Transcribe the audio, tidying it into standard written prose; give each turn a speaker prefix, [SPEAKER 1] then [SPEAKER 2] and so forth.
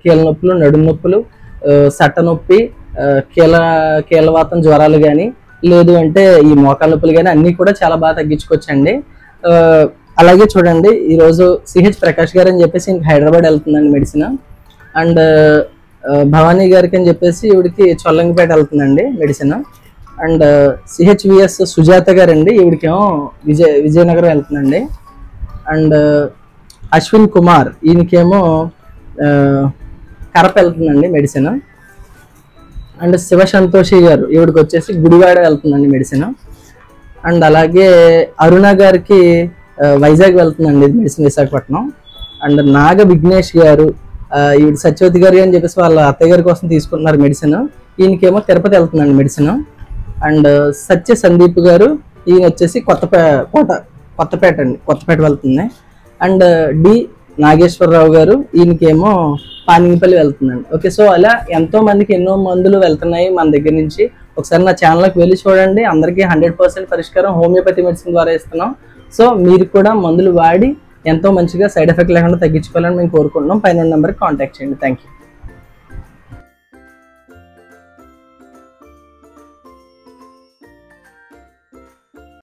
[SPEAKER 1] కీళ్ళ నొప్పులు, నడుము నొప్పులు, సట్ట నొప్పి, కీళ్ళవాతం జ్వరాలు కానీ, లేదు అంటే ఈ మోకాళ్ళ నొప్పులు కానీ అన్నీ కూడా చాలా బాగా తగ్గించుకోవచ్చండి. అలాగే చూడండి, ఈరోజు సిహెచ్ ప్రకాష్ గారు అని చెప్పేసి ఇంక హైదరాబాద్ వెళ్తుందండి మెడిసిన్. అండ్ భవానీ గారికి అని చెప్పేసి ఈవిడికి చొల్లంగిపేట వెళ్తుందండి మెడిసిన్. అండ్ సిహెచ్విఎస్ సుజాత గారండి, ఈవిడికేమో విజయనగరం వెళ్తుందండి. అండ్ అశ్విన్ కుమార్, ఈయనకేమో కరప వెళ్తుందండి మెడిసిన్. అండ్ శివ సంతోషి గారు, ఈవిడికి వచ్చేసి గుడివాడ వెళ్తుందండి మెడిసిన్. అండ్ అలాగే అరుణ గారికి వైజాగ్ వెళ్తుందండి మెడిసిన్, విశాఖపట్నం. అండ్ నాగ విఘ్నేష్ గారు, ఈవిడ సత్యవతి గారు అని చెప్పేసి వాళ్ళ అత్తయ్య గారి కోసం తీసుకుంటున్నారు మెడిసిన్. ఈయనకేమో తిరుపతి వెళ్తుందండి మెడిసిన్. అండ్ సత్య సందీప్ గారు, ఈయన వచ్చేసి కొత్తపేట వెళ్తుంది. అండ్ డి నాగేశ్వరరావు గారు, ఈయనకేమో పానింపల్లి వెళ్తుందండి. ఓకే, సో అలా ఎంతో మందికి ఎన్నో మందులు వెళ్తున్నాయి మన దగ్గర నుంచి. ఒకసారి నా ఛానల్కి వెళ్ళి చూడండి. అందరికీ 100% పరిష్కారం హోమియోపతి మెడిసిన్ ద్వారా ఇస్తున్నాం. సో మీరు కూడా మందులు వాడి ఎంతో మంచిగా సైడ్ ఎఫెక్ట్ లేకుండా తగ్గించుకోవాలని మేము కోరుకుంటున్నాం. పైన నెంబర్కి కాంటాక్ట్ చేయండి. Thank you.